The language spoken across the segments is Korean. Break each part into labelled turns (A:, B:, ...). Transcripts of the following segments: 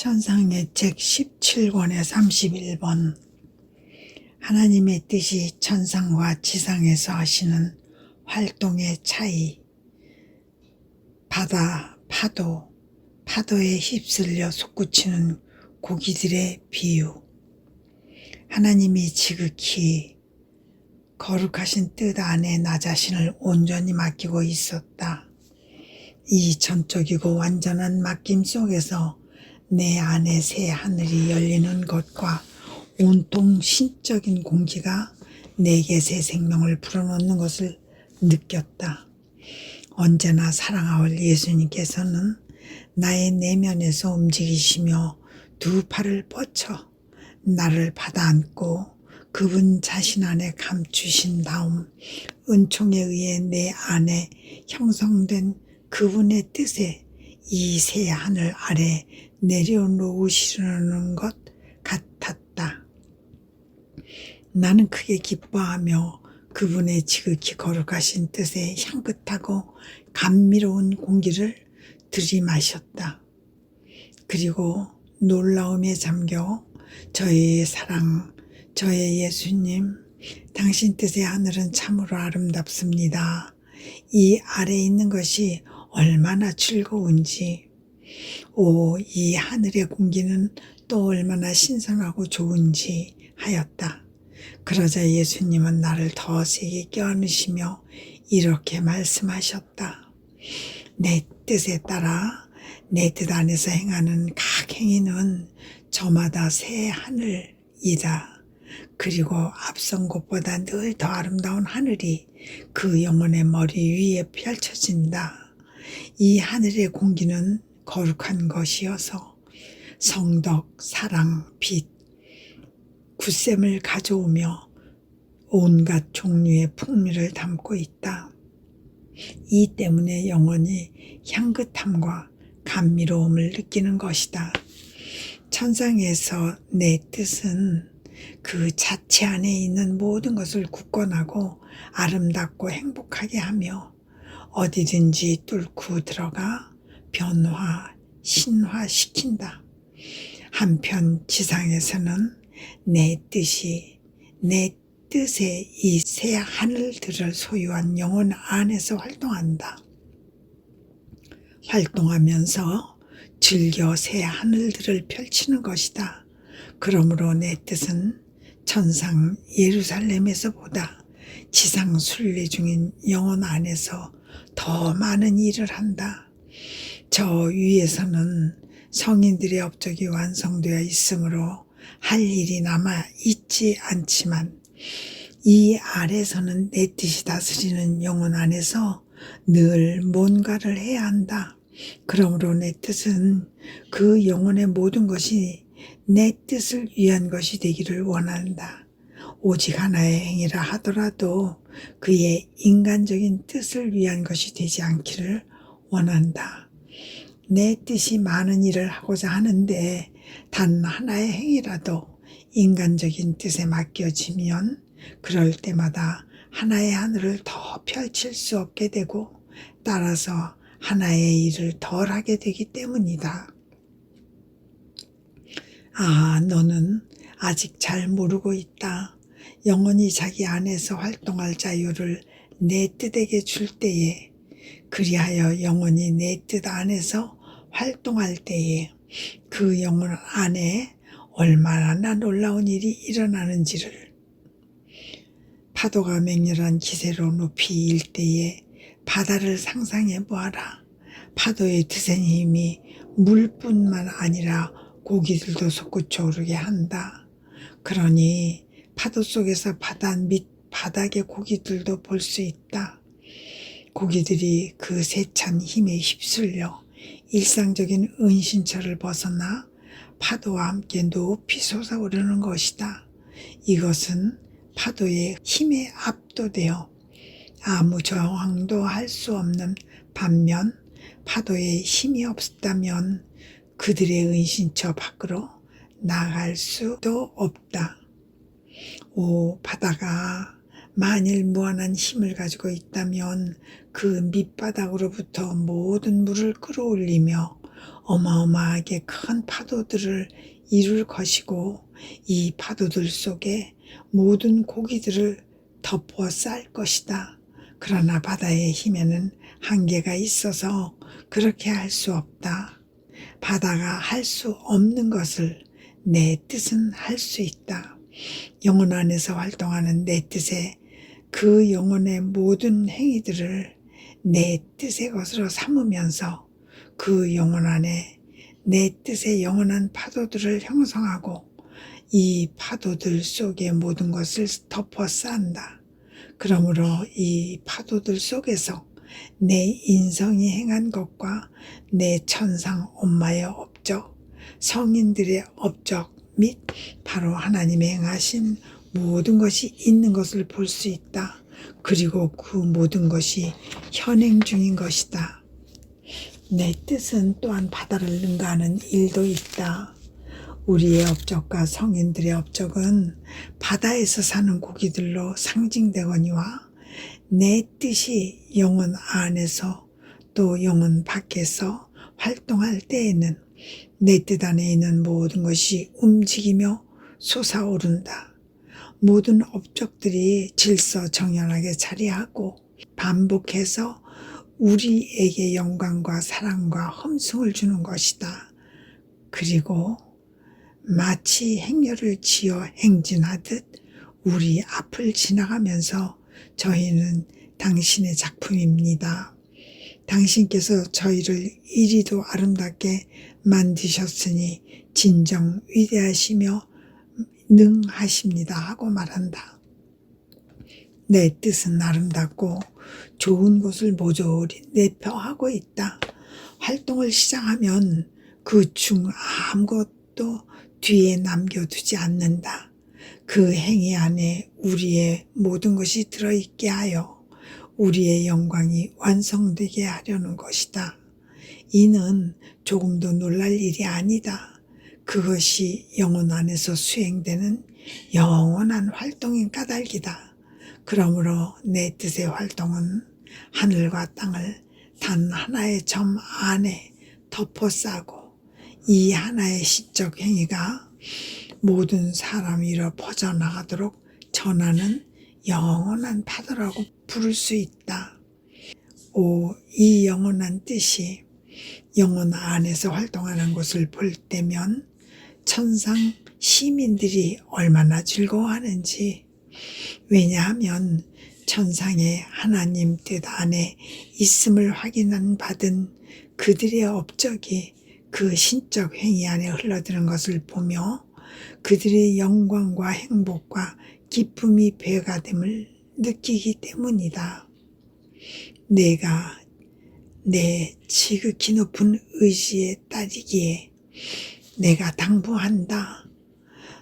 A: 천상의 책 17권의 31번. 하나님의 뜻이 천상과 지상에서 하시는 활동의 차이. 바다, 파도에 휩쓸려 솟구치는 고기들의 비유. 하나님이 지극히 거룩하신 뜻 안에 나 자신을 온전히 맡기고 있었다. 이 전적이고 완전한 맡김 속에서 내 안에 새 하늘이 열리는 것과 온통 신적인 공기가 내게 새 생명을 불어넣는 것을 느꼈다. 언제나 사랑하올 예수님께서는 나의 내면에서 움직이시며 두 팔을 뻗쳐 나를 받아안고 그분 자신 안에 감추신 다음 은총에 의해 내 안에 형성된 그분의 뜻에 이 새 하늘 아래 내려놓으시려는 것 같았다. 나는 크게 기뻐하며 그분의 지극히 거룩하신 뜻에 향긋하고 감미로운 공기를 들이마셨다. 그리고 놀라움에 잠겨 저의 사랑, 저의 예수님, 당신 뜻의 하늘은 참으로 아름답습니다. 이 아래 있는 것이 얼마나 즐거운지, 이 하늘의 공기는 또 얼마나 신선하고 좋은지 하였다. 그러자 예수님은 나를 더 세게 껴안으시며 이렇게 말씀하셨다. 내 뜻에 따라 내 뜻 안에서 행하는 각 행위는 저마다 새 하늘이다. 그리고 앞선 곳보다 늘 더 아름다운 하늘이 그 영혼의 머리 위에 펼쳐진다. 이 하늘의 공기는 거룩한 것이어서 성덕, 사랑, 빛, 굳셈을 가져오며 온갖 종류의 풍미를 담고 있다. 이 때문에 영혼이 향긋함과 감미로움을 느끼는 것이다. 천상에서 내 뜻은 그 자체 안에 있는 모든 것을 굳건하고 아름답고 행복하게 하며 어디든지 뚫고 들어가 변화, 신화시킨다. 한편 지상에서는 내 뜻에 이 새 하늘들을 소유한 영혼 안에서 활동한다. 활동하면서 즐겨 새 하늘들을 펼치는 것이다. 그러므로 내 뜻은 천상 예루살렘에서보다 지상 순례 중인 영혼 안에서 더 많은 일을 한다. 저 위에서는 성인들의 업적이 완성되어 있으므로 할 일이 남아 있지 않지만 이 아래서는 내 뜻이 다스리는 영혼 안에서 늘 뭔가를 해야 한다. 그러므로 내 뜻은 그 영혼의 모든 것이 내 뜻을 위한 것이 되기를 원한다. 오직 하나의 행위라 하더라도 그의 인간적인 뜻을 위한 것이 되지 않기를 원한다. 내 뜻이 많은 일을 하고자 하는데 단 하나의 행위라도 인간적인 뜻에 맡겨지면 그럴 때마다 하나의 하늘을 더 펼칠 수 없게 되고 따라서 하나의 일을 덜 하게 되기 때문이다. 너는 아직 잘 모르고 있다. 영혼이 자기 안에서 활동할 자유를 내 뜻에게 줄 때에, 그리하여 영혼이 내 뜻 안에서 활동할 때에 그 영혼 안에 얼마나 놀라운 일이 일어나는지를, 파도가 맹렬한 기세로 높이 일 때에 바다를 상상해 보아라. 파도의 드센 힘이 물뿐만 아니라 고기들도 솟구쳐 오르게 한다. 그러니 파도 속에서 바다 밑 바닥의 고기들도 볼 수 있다. 고기들이 그 세찬 힘에 휩쓸려 일상적인 은신처를 벗어나 파도와 함께 높이 솟아오르는 것이다. 이것은 파도의 힘에 압도되어 아무 저항도 할 수 없는 반면 파도에 힘이 없다면 그들의 은신처 밖으로 나갈 수도 없다. 바다가 만일 무한한 힘을 가지고 있다면 그 밑바닥으로부터 모든 물을 끌어올리며 어마어마하게 큰 파도들을 이룰 것이고 이 파도들 속에 모든 고기들을 덮어 쌀 것이다. 그러나 바다의 힘에는 한계가 있어서 그렇게 할 수 없다. 바다가 할 수 없는 것을 내 뜻은 할 수 있다. 영혼 안에서 활동하는 내 뜻에 그 영혼의 모든 행위들을 내 뜻의 것으로 삼으면서 그 영혼 안에 내 뜻의 영원한 파도들을 형성하고 이 파도들 속의 모든 것을 덮어 쌓는다. 그러므로 이 파도들 속에서 내 인성이 행한 것과 내 천상 엄마의 업적, 성인들의 업적 및 바로 하나님의 행하신 모든 것이 있는 것을 볼 수 있다. 그리고 그 모든 것이 현행 중인 것이다. 내 뜻은 또한 바다를 능가하는 일도 있다. 우리의 업적과 성인들의 업적은 바다에서 사는 고기들로 상징되거니와 내 뜻이 영혼 안에서 또 영혼 밖에서 활동할 때에는 내 뜻 안에 있는 모든 것이 움직이며 솟아오른다. 모든 업적들이 질서정연하게 자리하고 반복해서 우리에게 영광과 사랑과 험승을 주는 것이다. 그리고 마치 행렬을 지어 행진하듯 우리 앞을 지나가면서 저희는 당신의 작품입니다. 당신께서 저희를 이리도 아름답게 만드셨으니 진정 위대하시며 능하십니다 하고 말한다. 내 뜻은 아름답고 좋은 곳을 모조리 내표하고 있다. 활동을 시작하면 그 중 아무것도 뒤에 남겨두지 않는다. 그 행위 안에 우리의 모든 것이 들어있게 하여 우리의 영광이 완성되게 하려는 것이다. 이는 조금도 놀랄 일이 아니다. 그것이 영혼 안에서 수행되는 영원한 활동인 까닭이다. 그러므로 내 뜻의 활동은 하늘과 땅을 단 하나의 점 안에 덮어 싸고 이 하나의 시적 행위가 모든 사람 위로 퍼져나가도록 전하는 영원한 파도라고 부를 수 있다. 이 영원한 뜻이 영혼 안에서 활동하는 것을 볼 때면 천상 시민들이 얼마나 즐거워하는지. 왜냐하면 천상의 하나님 뜻 안에 있음을 확인한 받은 그들의 업적이 그 신적 행위 안에 흘러드는 것을 보며 그들의 영광과 행복과 기쁨이 배가 됨을 느끼기 때문이다. 내가 내 지극히 높은 의지의 딸이기에 내가 당부한다.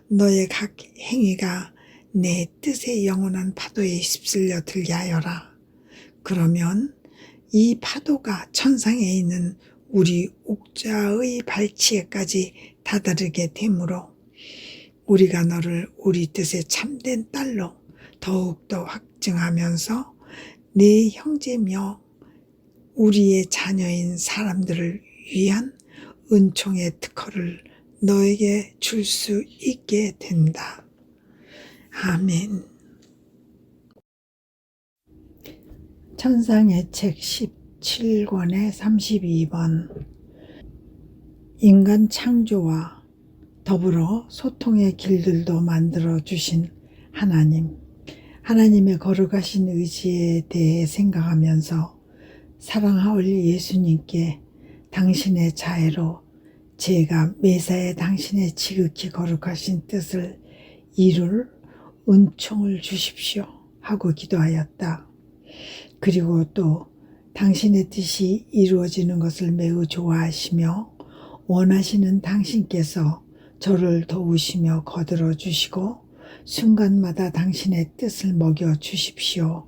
A: 너의 각 행위가 내 뜻의 영원한 파도에 휩쓸려 들게 하여라. 그러면 이 파도가 천상에 있는 우리 옥자의 발치에까지 다다르게 되므로 우리가 너를 우리 뜻의 참된 딸로 더욱더 확증하면서 네 형제며 우리의 자녀인 사람들을 위한 은총의 특허를 너에게 줄 수 있게 된다. 아멘. 천상의 책 17권의 32번. 인간 창조와 더불어 소통의 길들도 만들어 주신 하나님. 하나님의 거룩하신 의지에 대해 생각하면서 사랑하올 예수님께 당신의 자애로 제가 매사에 당신의 지극히 거룩하신 뜻을 이룰 은총을 주십시오 하고 기도하였다. 그리고 또 당신의 뜻이 이루어지는 것을 매우 좋아하시며 원하시는 당신께서 저를 도우시며 거들어 주시고 순간마다 당신의 뜻을 먹여 주십시오.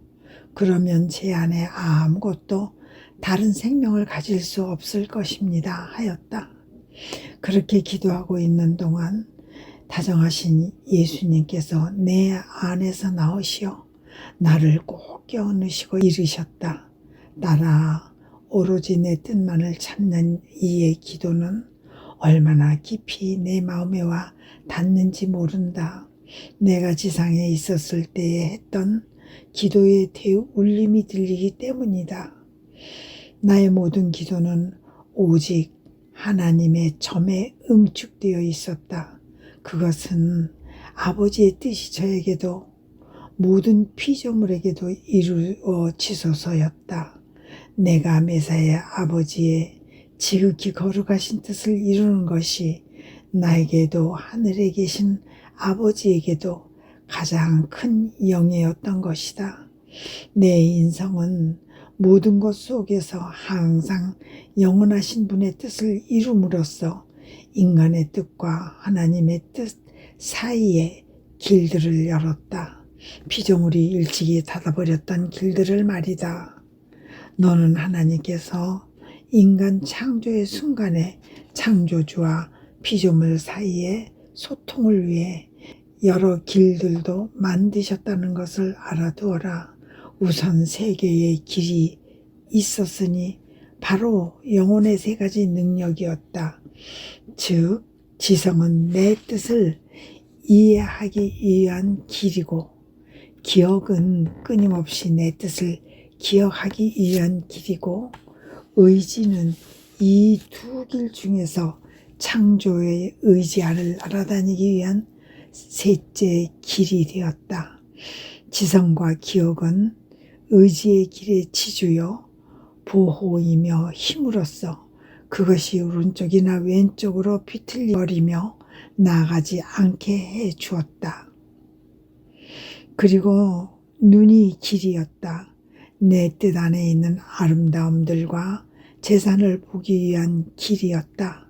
A: 그러면 제 안에 아무것도 다른 생명을 가질 수 없을 것입니다 하였다. 그렇게 기도하고 있는 동안 다정하신 예수님께서 내 안에서 나오시어 나를 꼭 껴안으시고 이르셨다. 딸아, 오로지 내 뜻만을 찾는 이의 기도는 얼마나 깊이 내 마음에 와 닿는지 모른다. 내가 지상에 있었을 때에 했던 기도의 대울림이 들리기 때문이다. 나의 모든 기도는 오직 하나님의 점에 응축되어 있었다. 그것은 아버지의 뜻이 저에게도 모든 피조물에게도 이루어지소서였다. 내가 메사야 아버지의 지극히 거룩하신 뜻을 이루는 것이 나에게도 하늘에 계신 아버지에게도 가장 큰 영예였던 것이다. 내 인성은 모든 것 속에서 항상 영원하신 분의 뜻을 이룸으로써 인간의 뜻과 하나님의 뜻 사이에 길들을 열었다. 피조물이 일찍이 닫아버렸던 길들을 말이다. 너는 하나님께서 인간 창조의 순간에 창조주와 피조물 사이에 소통을 위해 여러 길들도 만드셨다는 것을 알아두어라. 우선 세 개의 길이 있었으니 바로 영혼의 세 가지 능력이었다. 즉 지성은 내 뜻을 이해하기 위한 길이고, 기억은 끊임없이 내 뜻을 기억하기 위한 길이고, 의지는 이 두 길 중에서 창조의 의지를 알아다니기 위한 셋째 길이 되었다. 지성과 기억은 의지의 길의 지주요 보호이며 힘으로써 그것이 오른쪽이나 왼쪽으로 비틀거리며 나아가지 않게 해 주었다. 그리고 눈이 길이었다. 내 뜻 안에 있는 아름다움들과 재산을 보기 위한 길이었다.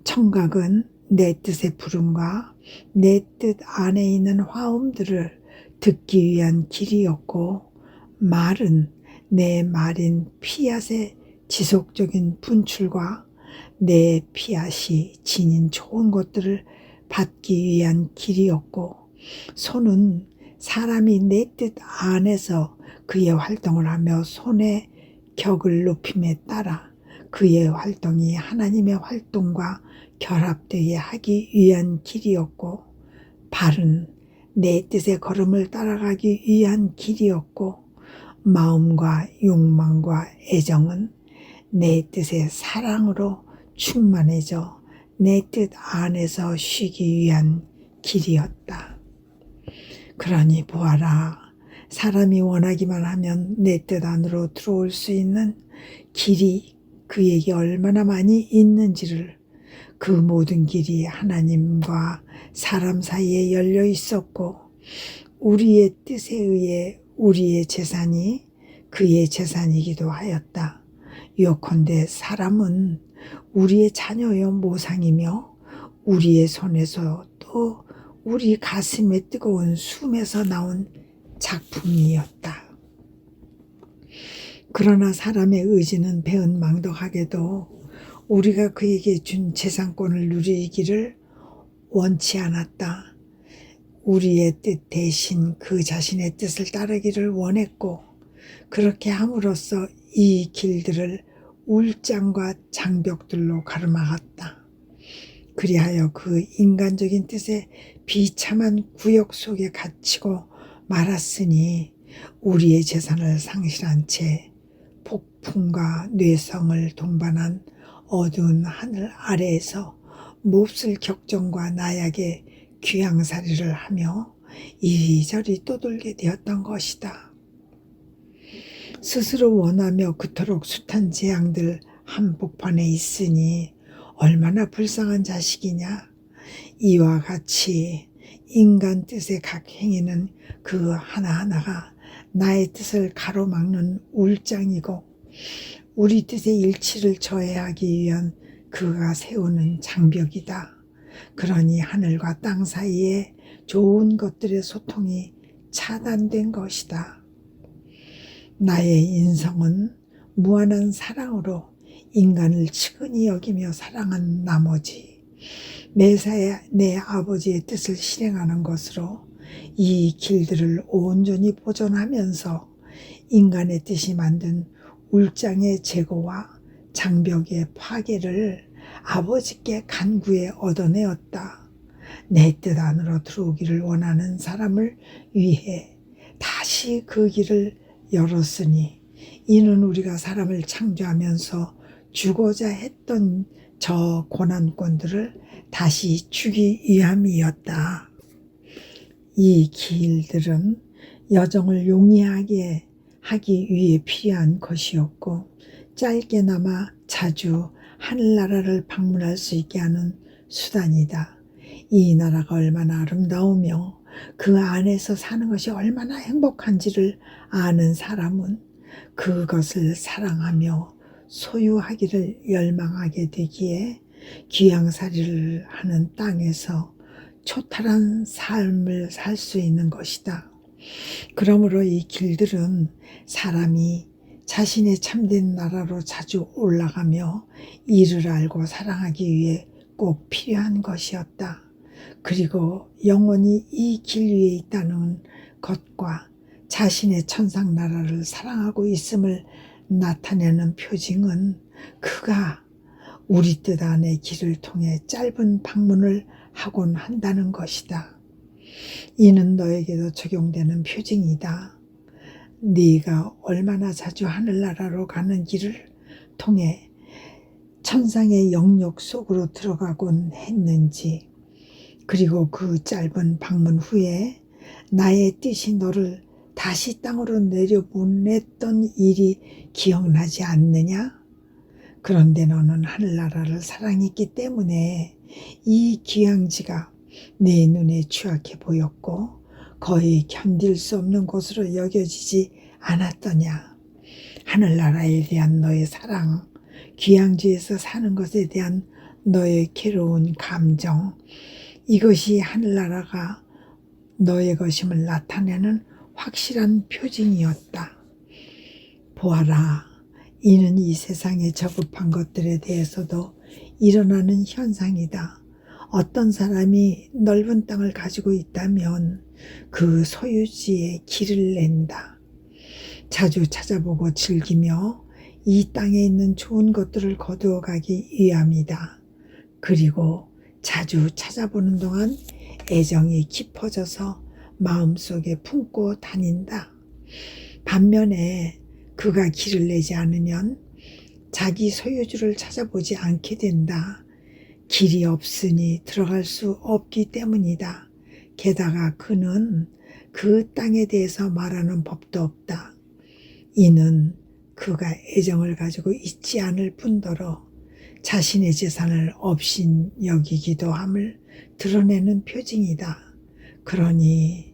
A: 청각은 내 뜻의 부름과 내 뜻 안에 있는 화음들을 듣기 위한 길이었고, 말은 내 말인 피앗의 지속적인 분출과 내 피앗이 지닌 좋은 것들을 받기 위한 길이었고, 손은 사람이 내 뜻 안에서 그의 활동을 하며 손의 격을 높임에 따라 그의 활동이 하나님의 활동과 결합되게 하기 위한 길이었고, 발은 내 뜻의 걸음을 따라가기 위한 길이었고, 마음과 욕망과 애정은 내 뜻의 사랑으로 충만해져 내 뜻 안에서 쉬기 위한 길이었다. 그러니 보아라, 사람이 원하기만 하면 내 뜻 안으로 들어올 수 있는 길이 그에게 얼마나 많이 있는지를. 그 모든 길이 하나님과 사람 사이에 열려 있었고, 우리의 뜻에 의해 우리의 재산이 그의 재산이기도 하였다. 요컨대 사람은 우리의 자녀요 모상이며 우리의 손에서 또 우리 가슴의 뜨거운 숨에서 나온 작품이었다. 그러나 사람의 의지는 배은망덕하게도 우리가 그에게 준 재산권을 누리기를 원치 않았다. 우리의 뜻 대신 그 자신의 뜻을 따르기를 원했고, 그렇게 함으로써 이 길들을 울장과 장벽들로 가로막았다. 그리하여 그 인간적인 뜻의 비참한 구역 속에 갇히고 말았으니 우리의 재산을 상실한 채 폭풍과 뇌성을 동반한 어두운 하늘 아래에서 몹쓸 격정과 나약의 귀양살이를 하며 이리저리 떠돌게 되었던 것이다. 스스로 원하며 그토록 숱한 재앙들 한복판에 있으니 얼마나 불쌍한 자식이냐. 이와 같이 인간 뜻의 각 행위는 그 하나하나가 나의 뜻을 가로막는 울장이고, 우리 뜻의 일치를 저해하기 위한 그가 세우는 장벽이다. 그러니 하늘과 땅 사이에 좋은 것들의 소통이 차단된 것이다. 나의 인성은 무한한 사랑으로 인간을 측은히 여기며 사랑한 나머지 매사에 내 아버지의 뜻을 실행하는 것으로 이 길들을 온전히 보존하면서 인간의 뜻이 만든 울장의 제거와 장벽의 파괴를 아버지께 간구해 얻어내었다. 내 뜻 안으로 들어오기를 원하는 사람을 위해 다시 그 길을 열었으니 이는 우리가 사람을 창조하면서 주고자 했던 저 고난권들을 다시 주기 위함이었다. 이 길들은 여정을 용이하게 하기 위해 필요한 것이었고 짧게나마 자주 하늘나라를 방문할 수 있게 하는 수단이다. 이 나라가 얼마나 아름다우며 그 안에서 사는 것이 얼마나 행복한지를 아는 사람은 그것을 사랑하며 소유하기를 열망하게 되기에 귀양살이를 하는 땅에서 초탈한 삶을 살 수 있는 것이다. 그러므로 이 길들은 사람이 자신의 참된 나라로 자주 올라가며 이를 알고 사랑하기 위해 꼭 필요한 것이었다. 그리고 영원히 이 길 위에 있다는 것과 자신의 천상 나라를 사랑하고 있음을 나타내는 표징은 그가 우리 뜻 안의 길을 통해 짧은 방문을 하곤 한다는 것이다. 이는 너에게도 적용되는 표징이다. 네가 얼마나 자주 하늘나라로 가는 길을 통해 천상의 영역 속으로 들어가곤 했는지, 그리고 그 짧은 방문 후에 나의 뜻이 너를 다시 땅으로 내려보냈던 일이 기억나지 않느냐? 그런데 너는 하늘나라를 사랑했기 때문에 이 귀향지가 내 눈에 추악해 보였고 거의 견딜 수 없는 곳으로 여겨지지 않았더냐. 하늘나라에 대한 너의 사랑, 귀향지에서 사는 것에 대한 너의 괴로운 감정, 이것이 하늘나라가 너의 것임을 나타내는 확실한 표징이었다. 보아라, 이는 이 세상에 저급한 것들에 대해서도 일어나는 현상이다. 어떤 사람이 넓은 땅을 가지고 있다면 그 소유지에 길을 낸다. 자주 찾아보고 즐기며 이 땅에 있는 좋은 것들을 거두어 가기 위함이다. 그리고 자주 찾아보는 동안 애정이 깊어져서 마음속에 품고 다닌다. 반면에 그가 길을 내지 않으면 자기 소유주를 찾아보지 않게 된다. 길이 없으니 들어갈 수 없기 때문이다. 게다가 그는 그 땅에 대해서 말하는 법도 없다. 이는 그가 애정을 가지고 있지 않을 뿐더러 자신의 재산을 업신 여기기도 함을 드러내는 표징이다. 그러니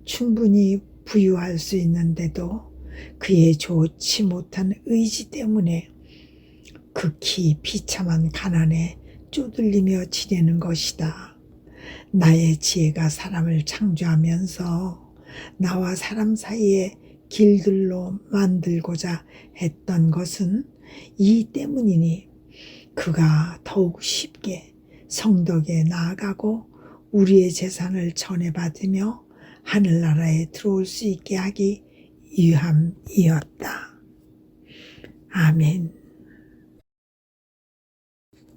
A: 충분히 부유할 수 있는데도 그의 좋지 못한 의지 때문에 극히 비참한 가난에 쪼들리며 지내는 것이다. 나의 지혜가 사람을 창조하면서 나와 사람 사이의 길들로 만들고자 했던 것은 이 때문이니 그가 더욱 쉽게 성덕에 나아가고 우리의 재산을 전해받으며 하늘나라에 들어올 수 있게 하기 위함이었다. 아멘.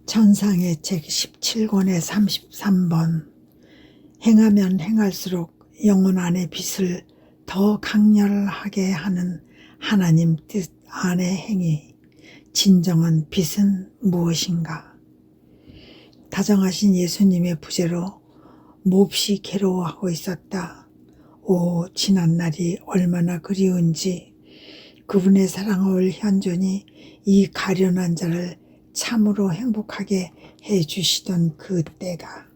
A: 천상의 책 17권의 33번. 행하면 행할수록 영혼 안의 빛을 더 강렬하게 하는 하나님 뜻 안의 행위, 진정한 빛은 무엇인가? 다정하신 예수님의 부재로 몹시 괴로워하고 있었다. 오, 지난 날이 얼마나 그리운지. 그분의 사랑을 현존이 이 가련한 자를 참으로 행복하게 해주시던 그 때가,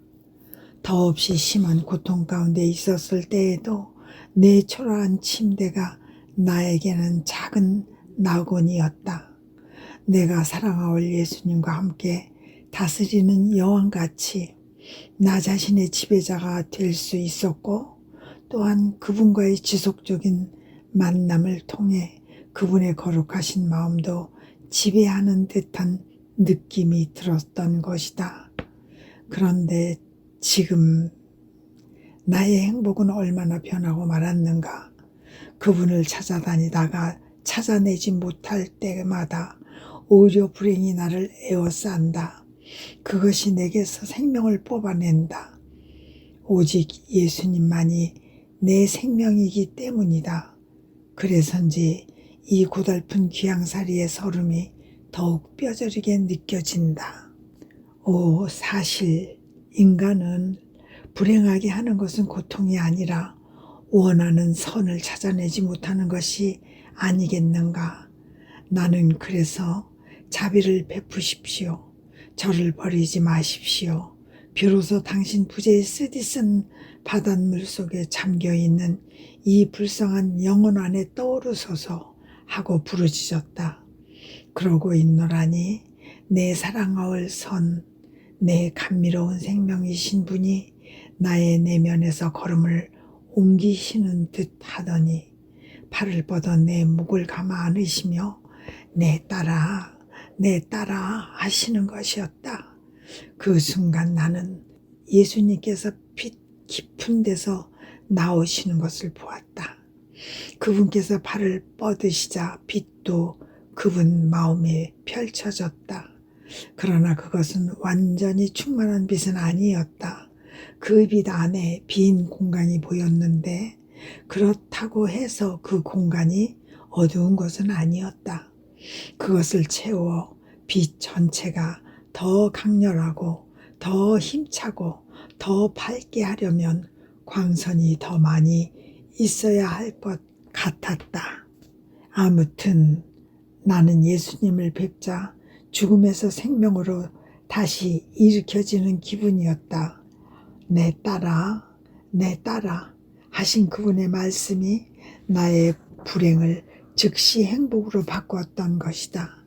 A: 더없이 심한 고통 가운데 있었을 때에도 내 초라한 침대가 나에게는 작은 낙원이었다. 내가 사랑하올 예수님과 함께 다스리는 여왕같이 나 자신의 지배자가 될 수 있었고, 또한 그분과의 지속적인 만남을 통해 그분의 거룩하신 마음도 지배하는 듯한 느낌이 들었던 것이다. 그런데 지금 나의 행복은 얼마나 변하고 말았는가. 그분을 찾아다니다가 찾아내지 못할 때마다 오히려 불행이 나를 에워싼다. 그것이 내게서 생명을 뽑아낸다. 오직 예수님만이 내 생명이기 때문이다. 그래서인지 이 고달픈 귀양살이의 설움이 더욱 뼈저리게 느껴진다. 사실 인간은 불행하게 하는 것은 고통이 아니라 원하는 선을 찾아내지 못하는 것이 아니겠는가. 나는 그래서 자비를 베푸십시오. 저를 버리지 마십시오. 비로소 당신 부재의 쓰디쓴 바닷물 속에 잠겨있는 이 불쌍한 영혼 안에 떠오르소서 하고 부르짖었다. 그러고 있노라니 내 사랑하올 선, 내 감미로운 생명이신 분이 나의 내면에서 걸음을 옮기시는 듯 하더니 팔을 뻗어 내 목을 감아 안으시며 내 딸아 하시는 것이었다. 그 순간 나는 예수님께서 빛 깊은 데서 나오시는 것을 보았다. 그분께서 팔을 뻗으시자 빛도 그분 마음에 펼쳐졌다. 그러나 그것은 완전히 충만한 빛은 아니었다. 그 빛 안에 빈 공간이 보였는데 그렇다고 해서 그 공간이 어두운 것은 아니었다. 그것을 채워 빛 전체가 더 강렬하고 더 힘차고 더 밝게 하려면 광선이 더 많이 있어야 할 것 같았다. 아무튼 나는 예수님을 뵙자 죽음에서 생명으로 다시 일으켜지는 기분이었다. 내 딸아 하신 그분의 말씀이 나의 불행을 즉시 행복으로 바꾸었던 것이다.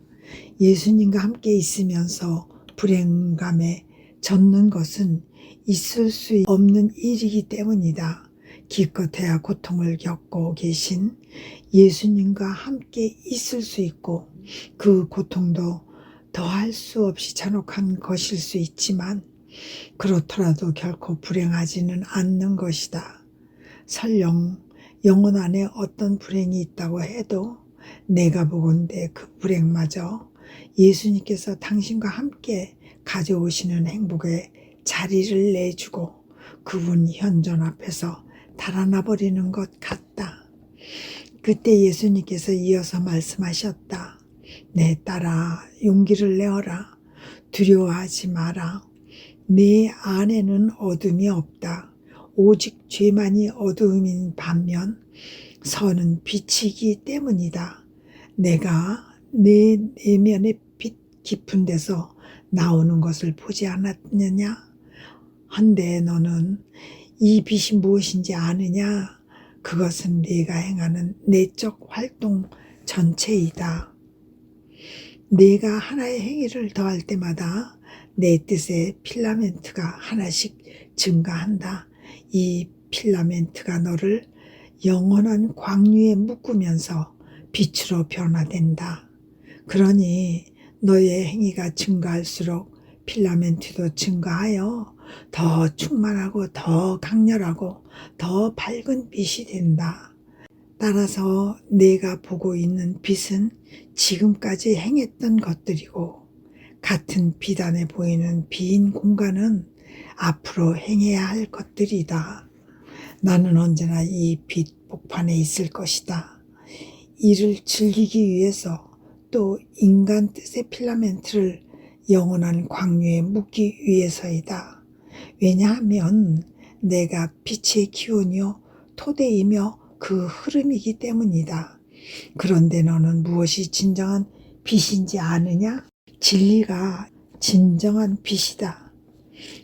A: 예수님과 함께 있으면서 불행감에 젖는 것은 있을 수 없는 일이기 때문이다. 기껏해야 고통을 겪고 계신 예수님과 함께 있을 수 있고 그 고통도 더할 수 없이 잔혹한 것일 수 있지만 그렇더라도 결코 불행하지는 않는 것이다. 설령 영혼 안에 어떤 불행이 있다고 해도 내가 보건대 그 불행마저 예수님께서 당신과 함께 가져오시는 행복에 자리를 내주고 그분 현존 앞에서 달아나 버리는 것 같다. 그때 예수님께서 이어서 말씀하셨다. 내 딸아, 용기를 내어라. 두려워하지 마라. 내 안에는 어둠이 없다. 오직 죄만이 어두움인 반면 선은 빛이기 때문이다. 내가 내 내면의 빛 깊은 데서 나오는 것을 보지 않았느냐? 한데 너는 이 빛이 무엇인지 아느냐? 그것은 네가 행하는 내적 활동 전체이다. 내가 하나의 행위를 더할 때마다 내 뜻의 필라멘트가 하나씩 증가한다. 이 필라멘트가 너를 영원한 광유에 묶으면서 빛으로 변화된다. 그러니 너의 행위가 증가할수록 필라멘트도 증가하여 더 충만하고 더 강렬하고 더 밝은 빛이 된다. 따라서 내가 보고 있는 빛은 지금까지 행했던 것들이고 같은 빛 안에 보이는 빈 공간은 앞으로 행해야 할 것들이다. 나는 언제나 이 빛 복판에 있을 것이다. 이를 즐기기 위해서 또 인간 뜻의 필라멘트를 영원한 광유에 묶기 위해서이다. 왜냐하면 내가 빛의 기원이요 토대이며 그 흐름이기 때문이다. 그런데 너는 무엇이 진정한 빛인지 아느냐? 진리가 진정한 빛이다.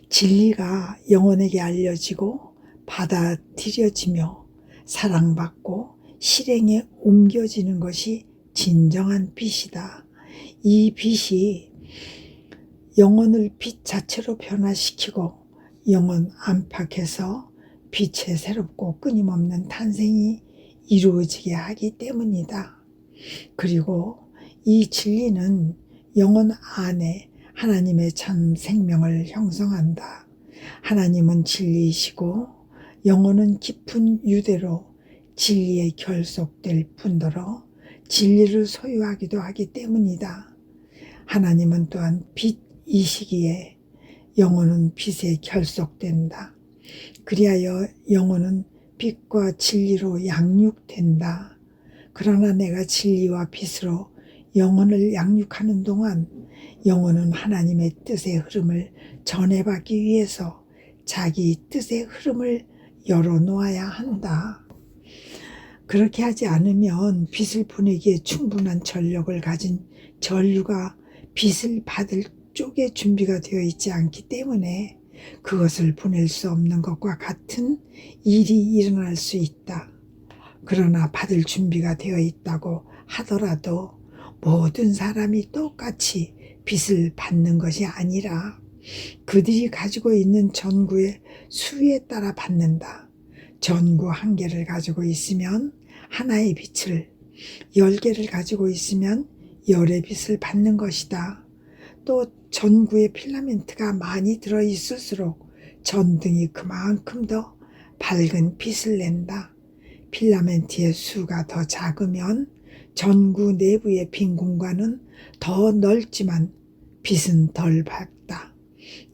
A: 진리가 영혼에게 알려지고 받아들여지며 사랑받고 실행에 옮겨지는 것이 진정한 빛이다. 이 빛이 영혼을 빛 자체로 변화시키고 영혼 안팎에서 빛의 새롭고 끊임없는 탄생이 이루어지게 하기 때문이다. 그리고 이 진리는 영혼 안에 하나님의 참 생명을 형성한다. 하나님은 진리이시고 영혼은 깊은 유대로 진리에 결속될 뿐더러 진리를 소유하기도 하기 때문이다. 하나님은 또한 빛이시기에 영혼은 빛에 결속된다. 그리하여 영혼은 빛과 진리로 양육된다. 그러나 내가 진리와 빛으로 영혼을 양육하는 동안 영혼은 하나님의 뜻의 흐름을 전해받기 위해서 자기 뜻의 흐름을 열어놓아야 한다. 그렇게 하지 않으면 빛을 보내기에 충분한 전력을 가진 전류가 빛을 받을 쪽에 준비가 되어 있지 않기 때문에 그것을 보낼 수 없는 것과 같은 일이 일어날 수 있다. 그러나 받을 준비가 되어 있다고 하더라도 모든 사람이 똑같이 빛을 받는 것이 아니라 그들이 가지고 있는 전구의 수에 따라 받는다. 전구 1개를 가지고 있으면 하나의 빛을, 10개를 가지고 있으면 10의 빛을 받는 것이다. 또 전구에 필라멘트가 많이 들어있을수록 전등이 그만큼 더 밝은 빛을 낸다. 필라멘트의 수가 더 작으면 전구 내부의 빈 공간은 더 넓지만 빛은 덜 밝다.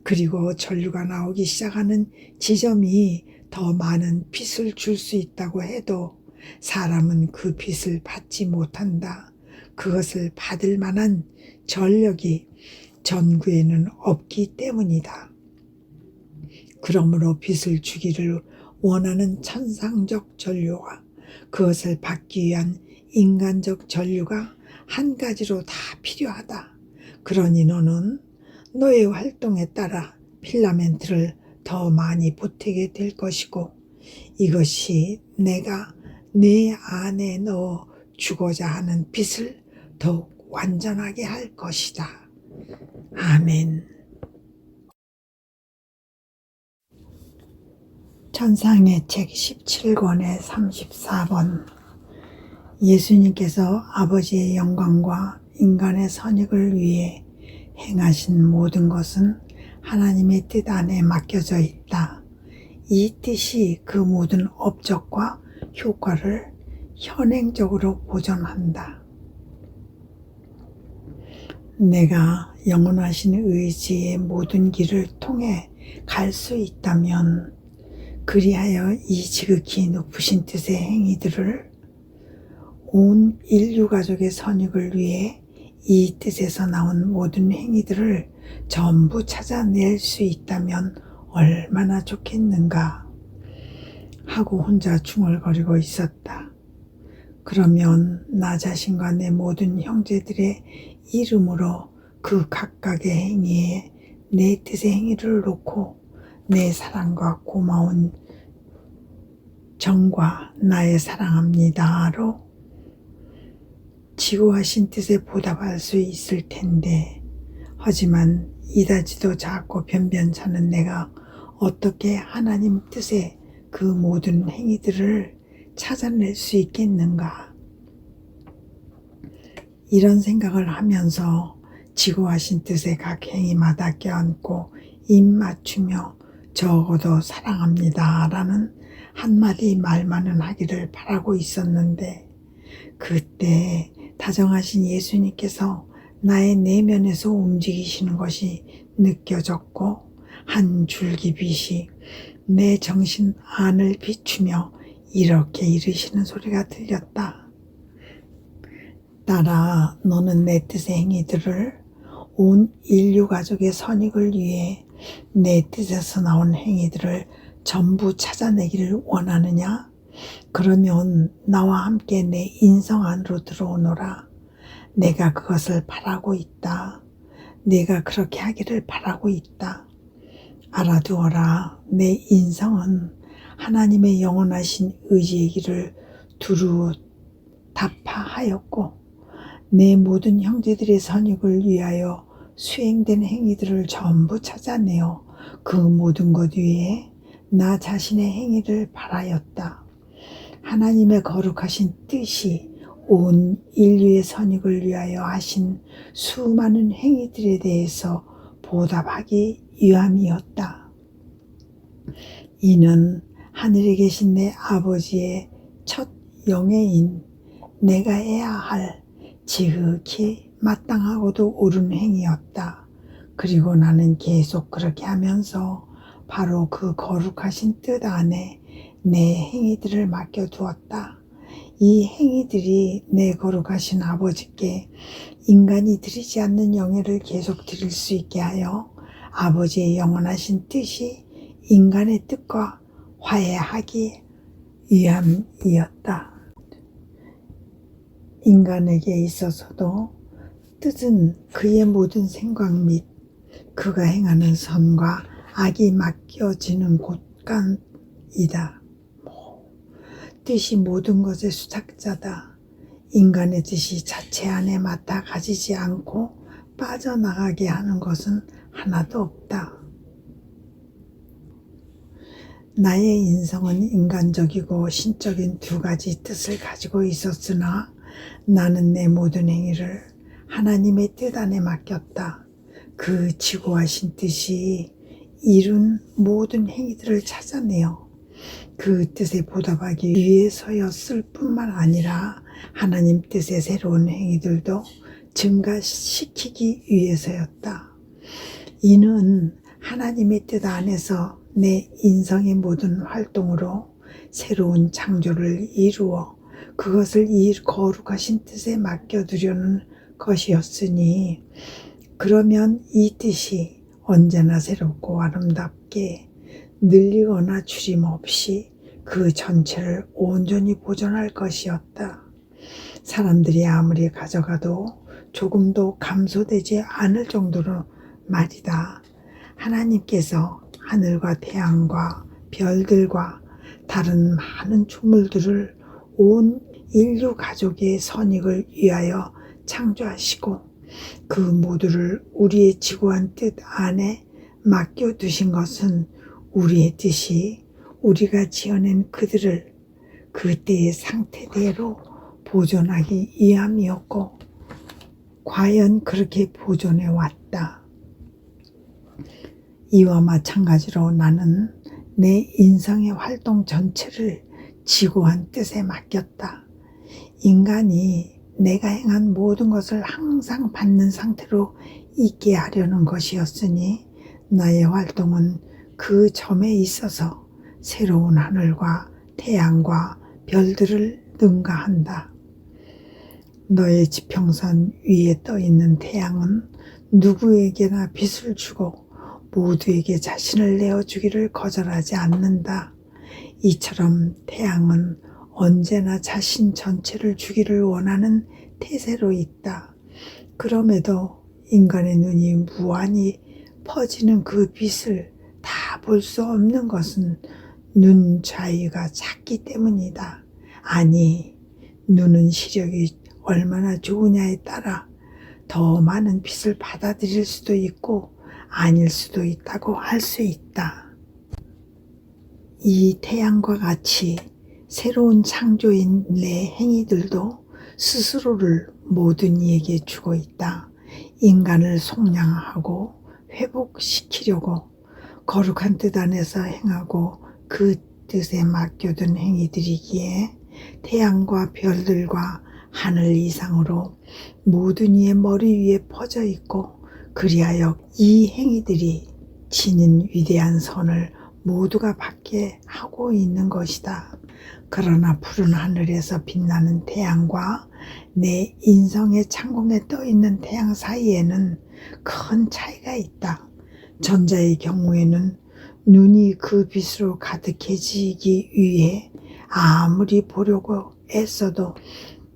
A: 그리고 전류가 나오기 시작하는 지점이 더 많은 빛을 줄 수 있다고 해도 사람은 그 빛을 받지 못한다. 그것을 받을 만한 전력이 전구에는 없기 때문이다. 그러므로 빛을 주기를 원하는 천상적 전류와 그것을 받기 위한 인간적 전류가 한 가지로 다 필요하다. 그러니 너는 너의 활동에 따라 필라멘트를 더 많이 보태게 될 것이고 이것이 내가 내 안에 넣어 주고자 하는 빛을 더욱 완전하게 할 것이다. 아멘. 천상의 책 17권의 34번. 예수님께서 아버지의 영광과 인간의 선익을 위해 행하신 모든 것은 하나님의 뜻 안에 맡겨져 있다. 이 뜻이 그 모든 업적과 효과를 현행적으로 보존한다. 내가 영원하신 의지의 모든 길을 통해 갈 수 있다면 그리하여 이 지극히 높으신 뜻의 행위들을 온 인류 가족의 선익을 위해 이 뜻에서 나온 모든 행위들을 전부 찾아낼 수 있다면 얼마나 좋겠는가 하고 혼자 중얼거리고 있었다. 그러면 나 자신과 내 모든 형제들의 이름으로 그 각각의 행위에 내 뜻의 행위를 놓고 내 사랑과 고마운 정과 나의 사랑합니다로 지고하신 뜻에 보답할 수 있을 텐데 하지만 이다지도 작고 변변찮은 내가 어떻게 하나님 뜻의 그 모든 행위들을 찾아낼 수 있겠는가? 이런 생각을 하면서 지고하신 뜻의 각 행위마다 껴안고 입 맞추며 적어도 사랑합니다 라는 한마디 말만은 하기를 바라고 있었는데 그때 다정하신 예수님께서 나의 내면에서 움직이시는 것이 느껴졌고 한 줄기 빛이 내 정신 안을 비추며 이렇게 이르시는 소리가 들렸다. 딸아, 너는 내 뜻의 행위들을 온 인류 가족의 선익을 위해 내 뜻에서 나온 행위들을 전부 찾아내기를 원하느냐? 그러면 나와 함께 내 인성 안으로 들어오너라. 내가 그것을 바라고 있다. 내가 그렇게 하기를 바라고 있다. 알아두어라. 내 인성은 하나님의 영원하신 의지의 길을 두루 답파하였고 내 모든 형제들의 선익을 위하여 수행된 행위들을 전부 찾아내어 그 모든 것 위에 나 자신의 행위를 바라였다. 하나님의 거룩하신 뜻이 온 인류의 선익을 위하여 하신 수많은 행위들에 대해서 보답하기 위함이었다. 이는 하늘에 계신 내 아버지의 첫 영예인 내가 해야 할 지극히 마땅하고도 옳은 행위였다. 그리고 나는 계속 그렇게 하면서 바로 그 거룩하신 뜻 안에 내 행위들을 맡겨두었다. 이 행위들이 내 거룩하신 아버지께 인간이 드리지 않는 영예를 계속 드릴 수 있게 하여 아버지의 영원하신 뜻이 인간의 뜻과 화해하기 위함이었다. 인간에게 있어서도 뜻은 그의 모든 생각 및 그가 행하는 선과 악이 맡겨지는 곳간이다. 뜻이 모든 것의 수탁자다. 인간의 뜻이 자체 안에 맡아 가지지 않고 빠져나가게 하는 것은 하나도 없다. 나의 인성은 인간적이고 신적인 두 가지 뜻을 가지고 있었으나 나는 내 모든 행위를 하나님의 뜻 안에 맡겼다. 그 지고하신 뜻이 이룬 모든 행위들을 찾아내어 그 뜻에 보답하기 위해서였을 뿐만 아니라 하나님 뜻의 새로운 행위들도 증가시키기 위해서였다. 이는 하나님의 뜻 안에서 내 인성의 모든 활동으로 새로운 창조를 이루어 그것을 이 거룩하신 뜻에 맡겨두려는 것이었으니, 그러면 이 뜻이 언제나 새롭고 아름답게 늘리거나 줄임없이 그 전체를 온전히 보존할 것이었다. 사람들이 아무리 가져가도 조금도 감소되지 않을 정도로 말이다. 하나님께서 하늘과 태양과 별들과 다른 많은 조물들을 온 인류 가족의 선익을 위하여 창조하시고 그 모두를 우리의 지고한 뜻 안에 맡겨두신 것은 우리의 뜻이 우리가 지어낸 그들을 그때의 상태대로 보존하기 위함이었고, 과연 그렇게 보존해 왔다. 이와 마찬가지로 나는 내 인성의 활동 전체를 지고한 뜻에 맡겼다. 인간이 내가 행한 모든 것을 항상 받는 상태로 있게 하려는 것이었으니 나의 활동은 그 점에 있어서 새로운 하늘과 태양과 별들을 능가한다. 너의 지평선 위에 떠 있는 태양은 누구에게나 빛을 주고 모두에게 자신을 내어주기를 거절하지 않는다. 이처럼 태양은 언제나 자신 전체를 주기를 원하는 태세로 있다. 그럼에도 인간의 눈이 무한히 퍼지는 그 빛을 다 볼 수 없는 것은 눈 자위가 작기 때문이다. 아니, 눈은 시력이 얼마나 좋으냐에 따라 더 많은 빛을 받아들일 수도 있고 아닐 수도 있다고 할 수 있다. 이 태양과 같이 새로운 창조인 내 행위들도 스스로를 모든 이에게 주고 있다. 인간을 속량하고 회복시키려고 거룩한 뜻 안에서 행하고 그 뜻에 맡겨둔 행위들이기에 태양과 별들과 하늘 이상으로 모든 이의 머리 위에 퍼져 있고, 그리하여 이 행위들이 지닌 위대한 선을 모두가 받게 하고 있는 것이다. 그러나 푸른 하늘에서 빛나는 태양과 내 인성의 창공에 떠 있는 태양 사이에는 큰 차이가 있다. 전자의 경우에는 눈이 그 빛으로 가득해지기 위해 아무리 보려고 애써도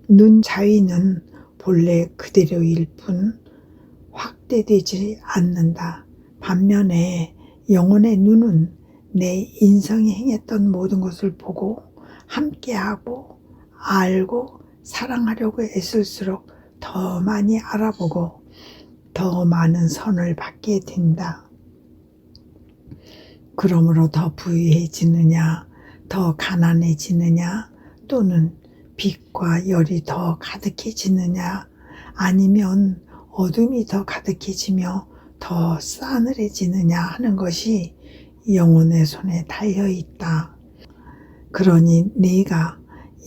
A: 눈 자위는 본래 그대로일 뿐 확대되지 않는다. 반면에 영혼의 눈은 내 인성이 행했던 모든 것을 보고 함께하고 알고 사랑하려고 애쓸수록 더 많이 알아보고 더 많은 선을 받게 된다. 그러므로 더 부유해지느냐, 더 가난해지느냐, 또는 빛과 열이 더 가득해지느냐, 아니면 어둠이 더 가득해지며 더 싸늘해지느냐 하는 것이 영혼의 손에 달려 있다. 그러니 네가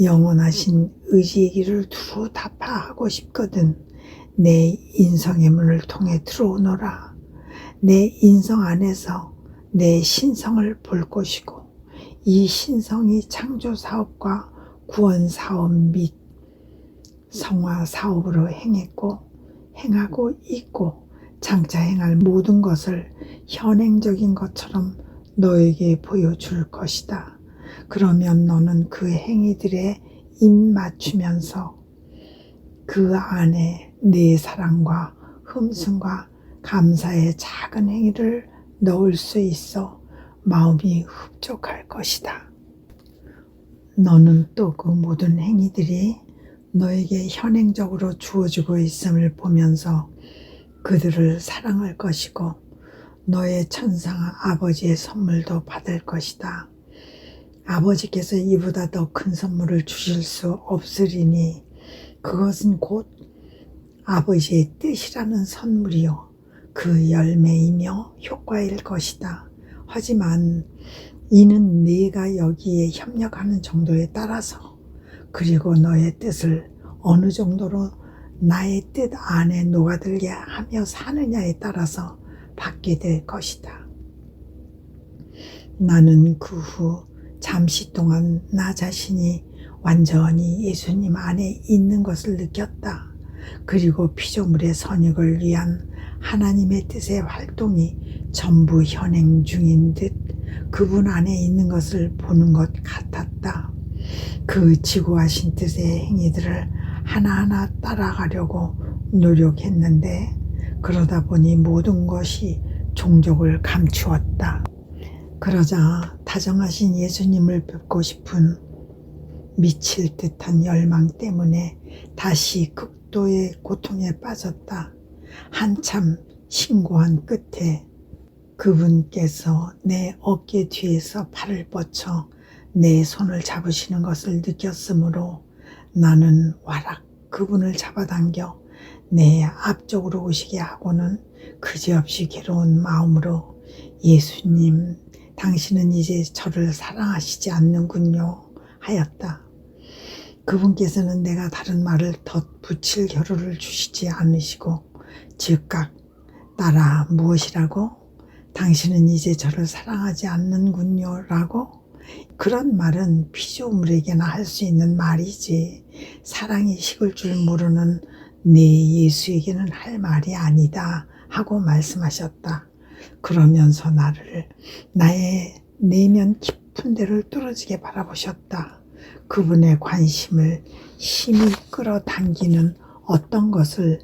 A: 영원하신 의지의 길을 두루 타파하고 싶거든 내 인성의 문을 통해 들어오너라. 내 인성 안에서 내 신성을 볼 것이고 이 신성이 창조사업과 구원사업 및 성화사업으로 행하고 있고 장차 행할 모든 것을 현행적인 것처럼 너에게 보여줄 것이다. 그러면 너는 그 행위들에 입 맞추면서 그 안에 내 사랑과 흠숭과 감사의 작은 행위를 넣을 수 있어 마음이 흡족할 것이다. 너는 또 그 모든 행위들이 너에게 현행적으로 주어지고 있음을 보면서 그들을 사랑할 것이고 너의 천상 아버지의 선물도 받을 것이다. 아버지께서 이보다 더 큰 선물을 주실 수 없으리니 그것은 곧 아버지의 뜻이라는 선물이요 그 열매이며 효과일 것이다. 하지만 이는 네가 여기에 협력하는 정도에 따라서 그리고 너의 뜻을 어느 정도로 나의 뜻 안에 녹아들게 하며 사느냐에 따라서 받게 될 것이다. 나는 그 후 잠시 동안 나 자신이 완전히 예수님 안에 있는 것을 느꼈다. 그리고 피조물의 선익을 위한 하나님의 뜻의 활동이 전부 현행 중인 듯 그분 안에 있는 것을 보는 것 같았다. 그 지고하신 뜻의 행위들을 하나하나 따라가려고 노력했는데 그러다 보니 모든 것이 종족을 감추었다. 그러자 다정하신 예수님을 뵙고 싶은 미칠 듯한 열망 때문에 다시 극도의 고통에 빠졌다. 한참 신고한 끝에 그분께서 내 어깨 뒤에서 팔을 뻗쳐 내 손을 잡으시는 것을 느꼈으므로 나는 와락 그분을 잡아당겨 내 앞쪽으로 오시게 하고는 그지없이 괴로운 마음으로 예수님, 당신은 이제 저를 사랑하시지 않는군요 하였다. 그분께서는 내가 다른 말을 덧붙일 겨를을 주시지 않으시고 즉각 따라 무엇이라고? 당신은 이제 저를 사랑하지 않는군요 라고? 그런 말은 피조물에게나 할 수 있는 말이지 사랑이 식을 줄 모르는 내 예수에게는 할 말이 아니다 하고 말씀하셨다. 그러면서 나를 나의 내면 깊은 데를 뚫어지게 바라보셨다. 그분의 관심을 힘이 끌어당기는 어떤 것을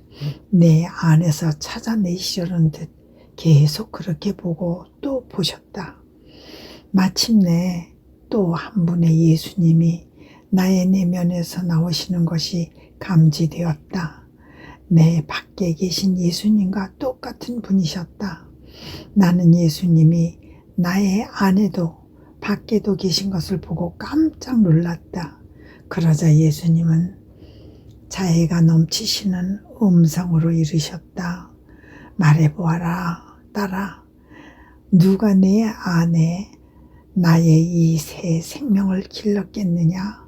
A: 내 안에서 찾아내시려는 듯 계속 그렇게 보고 또 보셨다. 마침내 또 한 분의 예수님이 나의 내면에서 나오시는 것이 감지되었다. 내 밖에 계신 예수님과 똑같은 분이셨다. 나는 예수님이 나의 안에도 밖에도 계신 것을 보고 깜짝 놀랐다. 그러자 예수님은 자애가 넘치시는 음성으로 이르셨다. 말해보아라, 딸아. 누가 내 안에 나의 이 새 생명을 길렀겠느냐?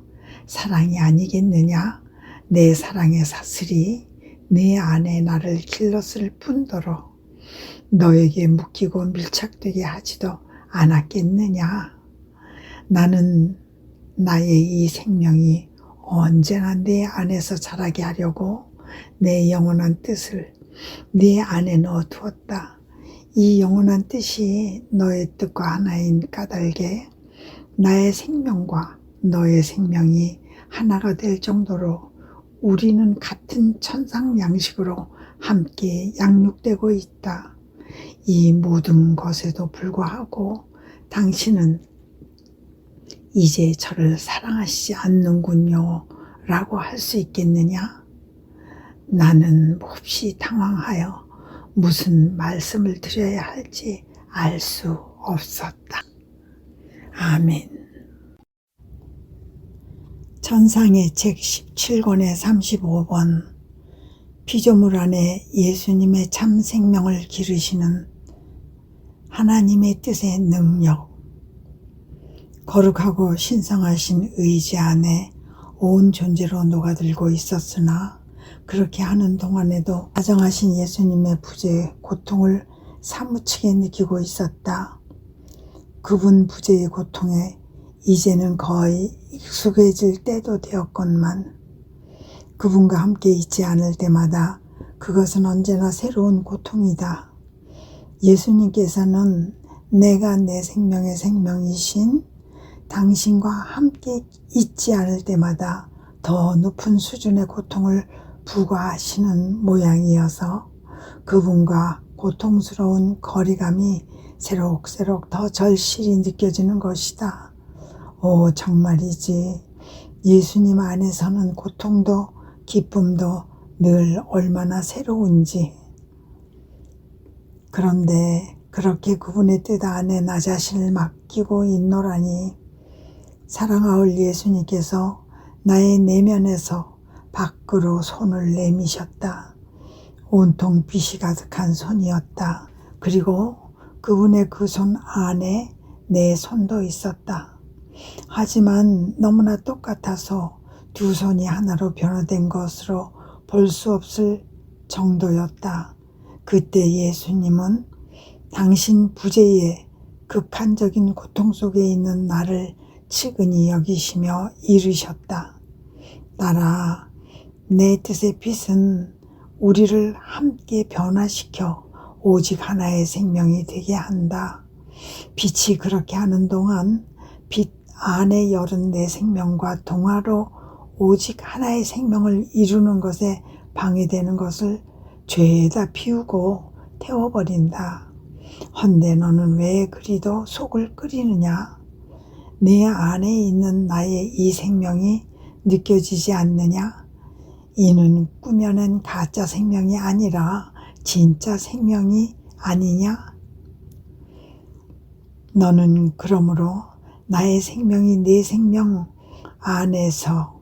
A: 사랑이 아니겠느냐? 내 사랑의 사슬이 내 안에 나를 길렀을 뿐더러 너에게 묶이고 밀착되게 하지도 않았겠느냐? 나는 나의 이 생명이 언제나 내 안에서 자라게 하려고 내 영원한 뜻을 네 안에 넣어두었다. 이 영원한 뜻이 너의 뜻과 하나인 까닭에 나의 생명과 너의 생명이 하나가 될 정도로 우리는 같은 천상 양식으로 함께 양육되고 있다. 이 모든 것에도 불구하고 당신은 이제 저를 사랑하시지 않는군요 라고 할 수 있겠느냐? 나는 몹시 당황하여 무슨 말씀을 드려야 할지 알 수 없었다. 아멘. 천상의 책 17권의 35번 피조물 안에 예수님의 참 생명을 기르시는 하나님의 뜻의 능력. 거룩하고 신성하신 의지 안에 온 존재로 녹아들고 있었으나 그렇게 하는 동안에도 다정하신 예수님의 부재의 고통을 사무치게 느끼고 있었다. 그분 부재의 고통에 이제는 거의 익숙해질 때도 되었건만 그분과 함께 있지 않을 때마다 그것은 언제나 새로운 고통이다. 예수님께서는 내가 내 생명의 생명이신 당신과 함께 있지 않을 때마다 더 높은 수준의 고통을 부과하시는 모양이어서 그분과 고통스러운 거리감이 새록새록 더 절실히 느껴지는 것이다. 오, 정말이지. 예수님 안에서는 고통도 기쁨도 늘 얼마나 새로운지. 그런데 그렇게 그분의 뜻 안에 나 자신을 맡기고 있노라니 사랑하올 예수님께서 나의 내면에서 밖으로 손을 내미셨다. 온통 빛이 가득한 손이었다. 그리고 그분의 그 손 안에 내 손도 있었다. 하지만 너무나 똑같아서 두 손이 하나로 변화된 것으로 볼 수 없을 정도였다. 그때 예수님은 당신 부재의 극한적인 고통 속에 있는 나를 측은히 여기시며 이르셨다. 딸아, 내 뜻의 빛은 우리를 함께 변화시켜 오직 하나의 생명이 되게 한다. 빛이 그렇게 하는 동안 빛 안에 열은 내 생명과 동화로 오직 하나의 생명을 이루는 것에 방해되는 것을 죄에다 피우고 태워버린다. 헌데 너는 왜 그리도 속을 끓이느냐? 내 안에 있는 나의 이 생명이 느껴지지 않느냐? 이는 꾸며낸 가짜 생명이 아니라 진짜 생명이 아니냐? 너는 그러므로 나의 생명이 내 생명 안에서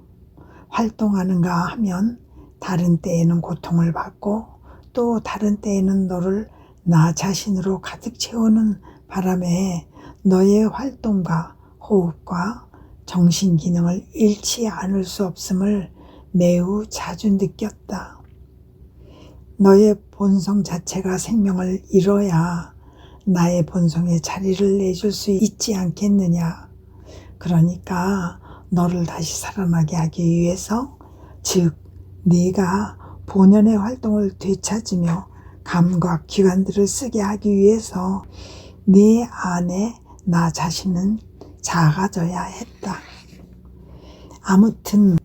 A: 활동하는가 하면 다른 때에는 고통을 받고 또 다른 때에는 너를 나 자신으로 가득 채우는 바람에 너의 활동과 호흡과 정신 기능을 잃지 않을 수 없음을 매우 자주 느꼈다. 너의 본성 자체가 생명을 잃어야 나의 본성에 자리를 내줄 수 있지 않겠느냐. 그러니까 너를 다시 살아나게 하기 위해서, 즉 네가 본연의 활동을 되찾으며 감각 기관들을 쓰게 하기 위해서 네 안에 나 자신은 작아져야 했다. 아무튼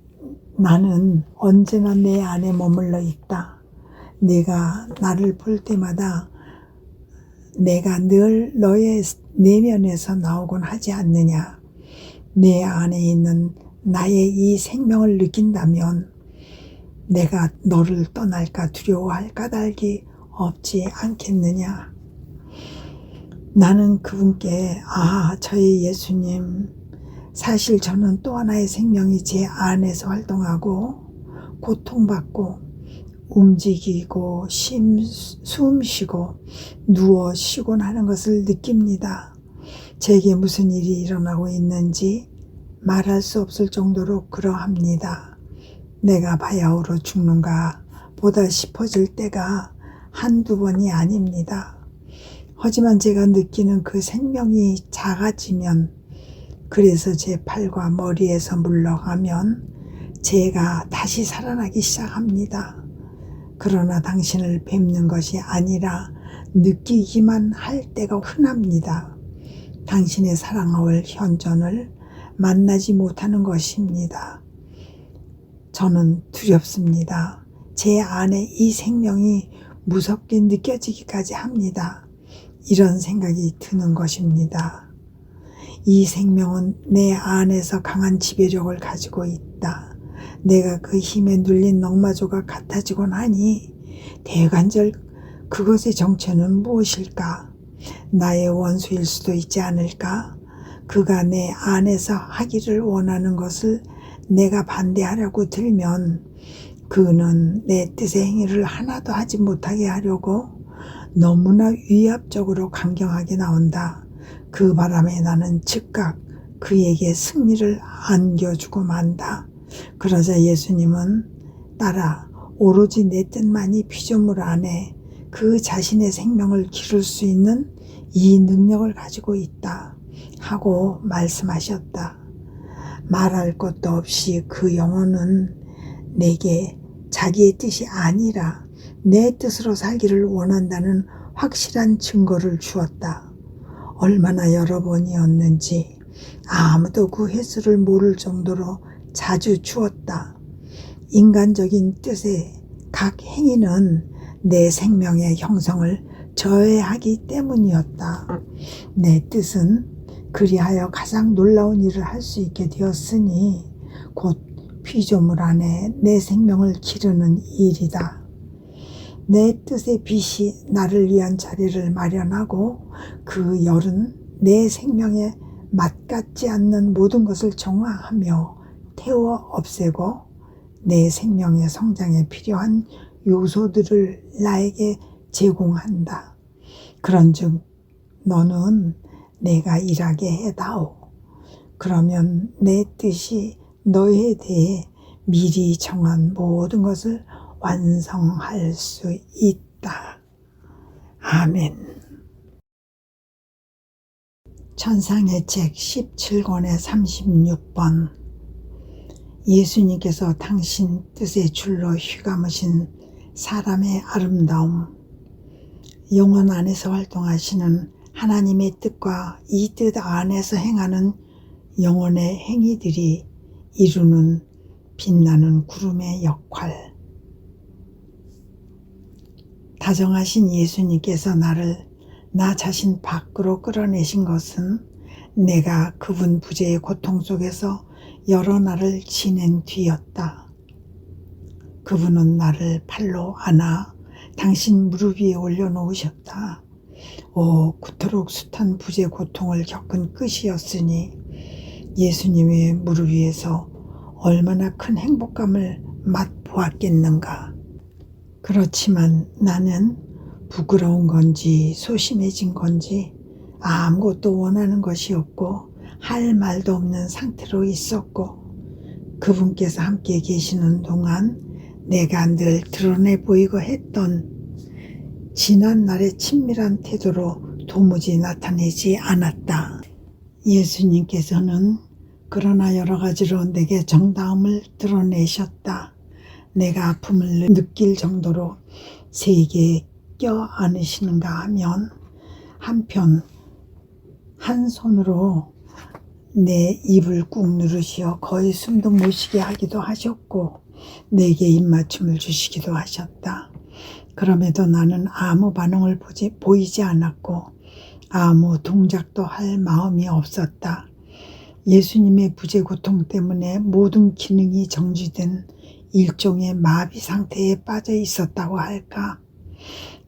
A: 나는 언제나 내 안에 머물러 있다. 네가 나를 볼 때마다 내가 늘 너의 내면에서 나오곤 하지 않느냐. 내 안에 있는 나의 이 생명을 느낀다면 내가 너를 떠날까 두려워할 까닭이 없지 않겠느냐. 나는 그분께 저희 예수님, 사실 저는 또 하나의 생명이 제 안에서 활동하고 고통받고 움직이고 숨 쉬고 누워 쉬곤 하는 것을 느낍니다. 제게 무슨 일이 일어나고 있는지 말할 수 없을 정도로 그러합니다. 내가 바야흐로 죽는가 보다 싶어질 때가 한두 번이 아닙니다. 하지만 제가 느끼는 그 생명이 작아지면, 그래서 제 팔과 머리에서 물러가면 제가 다시 살아나기 시작합니다. 그러나 당신을 뵙는 것이 아니라 느끼기만 할 때가 흔합니다. 당신의 사랑할 현존을 만나지 못하는 것입니다. 저는 두렵습니다. 제 안에 이 생명이 무섭게 느껴지기까지 합니다. 이런 생각이 드는 것입니다. 이 생명은 내 안에서 강한 지배력을 가지고 있다. 내가 그 힘에 눌린 넝마조각 같아지곤 하니 대관절 그것의 정체는 무엇일까? 나의 원수일 수도 있지 않을까? 그가 내 안에서 하기를 원하는 것을 내가 반대하려고 들면 그는 내 뜻의 행위를 하나도 하지 못하게 하려고 너무나 위압적으로 강경하게 나온다. 그 바람에 나는 즉각 그에게 승리를 안겨주고 만다. 그러자 예수님은 딸아, 오로지 내 뜻만이 피조물 안에 그 자신의 생명을 기를 수 있는 이 능력을 가지고 있다 하고 말씀하셨다. 말할 것도 없이 그 영혼은 내게 자기의 뜻이 아니라 내 뜻으로 살기를 원한다는 확실한 증거를 주었다. 얼마나 여러 번이었는지 아무도 그 횟수를 모를 정도로 자주 주었다. 인간적인 뜻의 각 행위는 내 생명의 형성을 저해하기 때문이었다. 내 뜻은 그리하여 가장 놀라운 일을 할 수 있게 되었으니 곧 피조물 안에 내 생명을 기르는 일이다. 내 뜻의 빛이 나를 위한 자리를 마련하고 그 열은 내 생명에 맞같지 않는 모든 것을 정화하며 태워 없애고 내 생명의 성장에 필요한 요소들을 나에게 제공한다. 그런즉 너는 내가 일하게 해다오. 그러면 내 뜻이 너에 대해 미리 정한 모든 것을 완성할 수 있다. 아멘. 천상의 책 17권의 36번. 예수님께서 당신 뜻의 줄로 휘감으신 사람의 아름다움. 영혼 안에서 활동하시는 하나님의 뜻과 이 뜻 안에서 행하는 영혼의 행위들이 이루는 빛나는 구름의 역할. 다정하신 예수님께서 나를 나 자신 밖으로 끌어내신 것은 내가 그분 부재의 고통 속에서 여러 날을 지낸 뒤였다. 그분은 나를 팔로 안아 당신 무릎 위에 올려놓으셨다. 오, 그토록 숱한 부재 고통을 겪은 끝이었으니 예수님의 무릎 위에서 얼마나 큰 행복감을 맛보았겠는가. 그렇지만 나는 부끄러운 건지 소심해진 건지 아무것도 원하는 것이 없고 할 말도 없는 상태로 있었고, 그분께서 함께 계시는 동안 내가 늘 드러내 보이고 했던 지난날의 친밀한 태도로 도무지 나타내지 않았다. 예수님께서는 그러나 여러 가지로 내게 정다움을 드러내셨다. 내가 아픔을 느낄 정도로 세게 껴안으시는가 하면 한편 한 손으로 내 입을 꾹 누르시어 거의 숨도 못 쉬게 하기도 하셨고 내게 입맞춤을 주시기도 하셨다. 그럼에도 나는 아무 반응을 보이지 않았고 아무 동작도 할 마음이 없었다. 예수님의 부재 고통 때문에 모든 기능이 정지된 일종의 마비 상태에 빠져 있었다고 할까?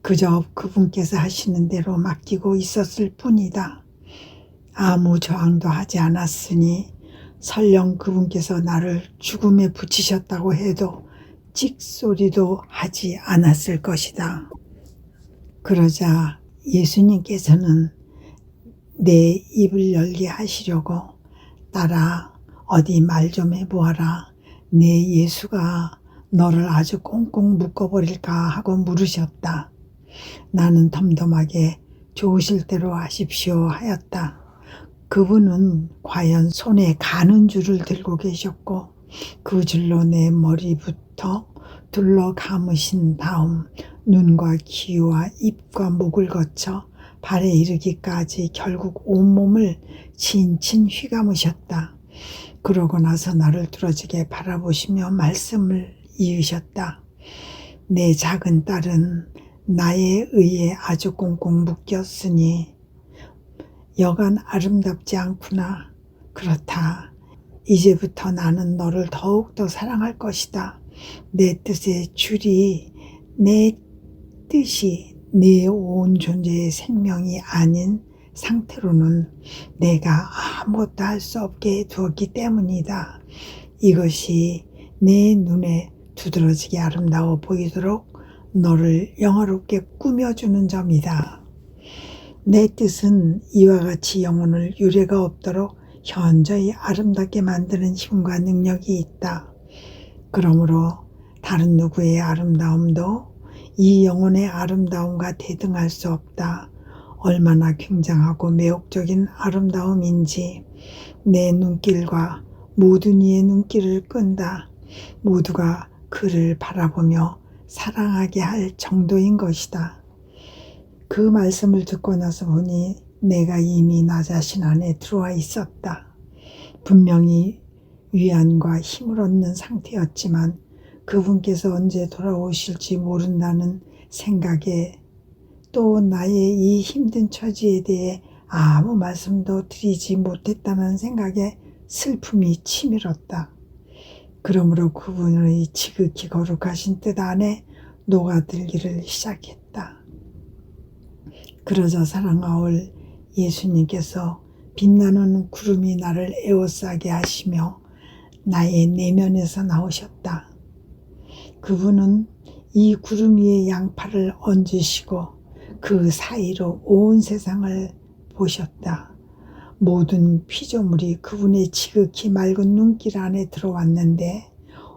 A: 그저 그분께서 하시는 대로 맡기고 있었을 뿐이다. 아무 저항도 하지 않았으니 설령 그분께서 나를 죽음에 붙이셨다고 해도 찍소리도 하지 않았을 것이다. 그러자 예수님께서는 내 입을 열게 하시려고 딸아, 어디 말 좀 해보아라. 내 예수가 너를 아주 꽁꽁 묶어버릴까 하고 물으셨다. 나는 덤덤하게 좋으실 대로 하십시오 하였다. 그분은 과연 손에 가는 줄을 들고 계셨고 그 줄로 내 머리부터 둘러 감으신 다음 눈과 귀와 입과 목을 거쳐 발에 이르기까지 결국 온몸을 친친 휘감으셨다. 그러고 나서 나를 뚫어지게 바라보시며 말씀을 이으셨다. 내 작은 딸은 나에 의해 아주 꽁꽁 묶였으니 여간 아름답지 않구나. 그렇다. 이제부터 나는 너를 더욱더 사랑할 것이다. 내 뜻의 줄이 내 뜻이 내 온 존재의 생명이 아닌 상태로는 내가 아무것도 할 수 없게 두었기 때문이다. 이것이 내 눈에 두드러지게 아름다워 보이도록 너를 영화롭게 꾸며주는 점이다. 내 뜻은 이와 같이 영혼을 유례가 없도록 현저히 아름답게 만드는 힘과 능력이 있다. 그러므로 다른 누구의 아름다움도 이 영혼의 아름다움과 대등할 수 없다. 얼마나 굉장하고 매혹적인 아름다움인지 내 눈길과 모든 이의 눈길을 끈다. 모두가 그를 바라보며 사랑하게 할 정도인 것이다. 그 말씀을 듣고 나서 보니 내가 이미 나 자신 안에 들어와 있었다. 분명히 위안과 힘을 얻는 상태였지만 그분께서 언제 돌아오실지 모른다는 생각에 또 나의 이 힘든 처지에 대해 아무 말씀도 드리지 못했다는 생각에 슬픔이 치밀었다. 그러므로 그분의 지극히 거룩하신 뜻 안에 녹아들기를 시작했다. 그러자 사랑하올 예수님께서 빛나는 구름이 나를 에워싸게 하시며 나의 내면에서 나오셨다. 그분은 이 구름 위에 양팔을 얹으시고 그 사이로 온 세상을 보셨다. 모든 피조물이 그분의 지극히 맑은 눈길 안에 들어왔는데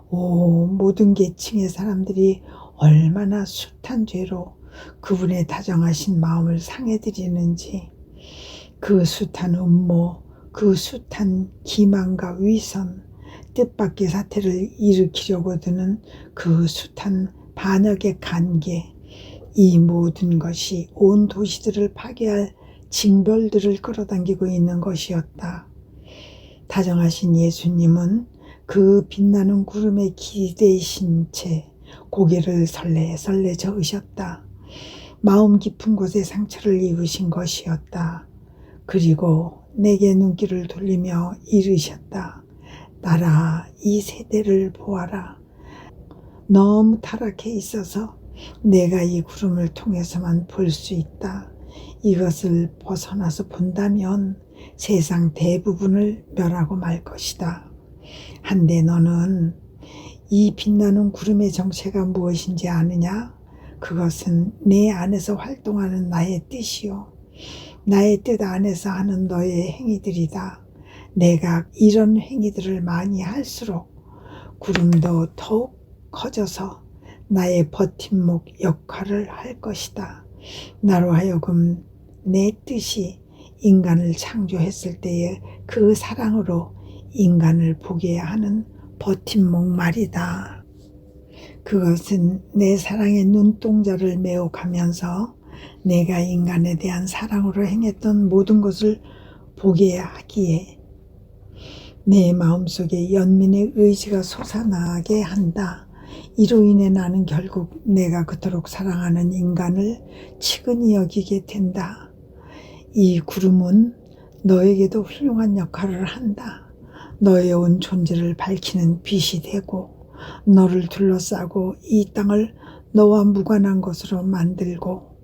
A: 모든 계층의 사람들이 얼마나 숱한 죄로 그분의 다정하신 마음을 상해드리는지, 그 숱한 음모, 그 숱한 기만과 위선, 뜻밖의 사태를 일으키려고 드는 그 숱한 반역의 간계, 이 모든 것이 온 도시들을 파괴할 징벌들을 끌어당기고 있는 것이었다. 다정하신 예수님은 그 빛나는 구름에 기대신 채 고개를 설레설레 저으셨다. 마음 깊은 곳에 상처를 입으신 것이었다. 그리고 내게 눈길을 돌리며 이르셨다. 나라, 이 세대를 보아라. 너무 타락해 있어서 내가 이 구름을 통해서만 볼 수 있다. 이것을 벗어나서 본다면 세상 대부분을 멸하고 말 것이다. 한데 너는 이 빛나는 구름의 정체가 무엇인지 아느냐? 그것은 내 안에서 활동하는 나의 뜻이요. 나의 뜻 안에서 하는 너의 행위들이다. 내가 이런 행위들을 많이 할수록 구름도 더욱 커져서 나의 버팀목 역할을 할 것이다. 나로 하여금 내 뜻이 인간을 창조했을 때의 그 사랑으로 인간을 보게 하는 버팀목 말이다. 그것은 내 사랑의 눈동자를 매혹하면서 내가 인간에 대한 사랑으로 행했던 모든 것을 보게 하기에 내 마음속에 연민의 의지가 솟아나게 한다. 이로 인해 나는 결국 내가 그토록 사랑하는 인간을 치근히 여기게 된다. 이 구름은 너에게도 훌륭한 역할을 한다. 너의 온 존재를 밝히는 빛이 되고 너를 둘러싸고 이 땅을 너와 무관한 것으로 만들고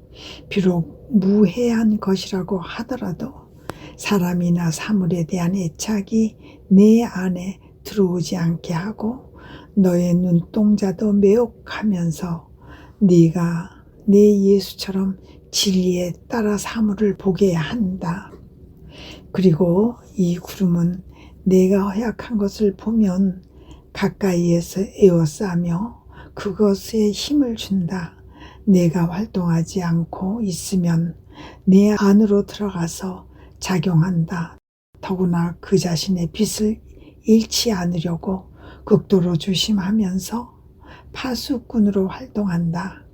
A: 비록 무해한 것이라고 하더라도 사람이나 사물에 대한 애착이 내 안에 들어오지 않게 하고 너의 눈동자도 매혹하면서 네가 내 예수처럼 진리에 따라 사물을 보게 한다. 그리고 이 구름은 내가 허약한 것을 보면 가까이에서 에워싸며 그것에 힘을 준다. 내가 활동하지 않고 있으면 내 안으로 들어가서 작용한다. 더구나 그 자신의 빛을 잃지 않으려고 극도로 조심하면서 파수꾼으로 활동한다.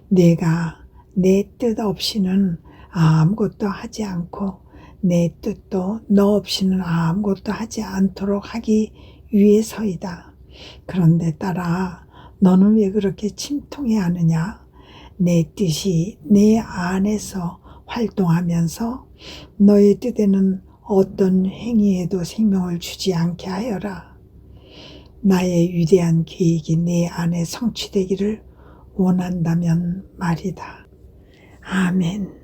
A: 내가 내 뜻 없이는 아무것도 하지 않고 내 뜻도 너 없이는 아무것도 하지 않도록 하기 위해서이다. 그런데 딸아, 너는 왜 그렇게 침통해 하느냐? 내 뜻이 내 안에서 활동하면서 너의 뜻에는 어떤 행위에도 생명을 주지 않게 하여라. 나의 위대한 계획이 내 안에 성취되기를 원한다면 말이다. 아멘.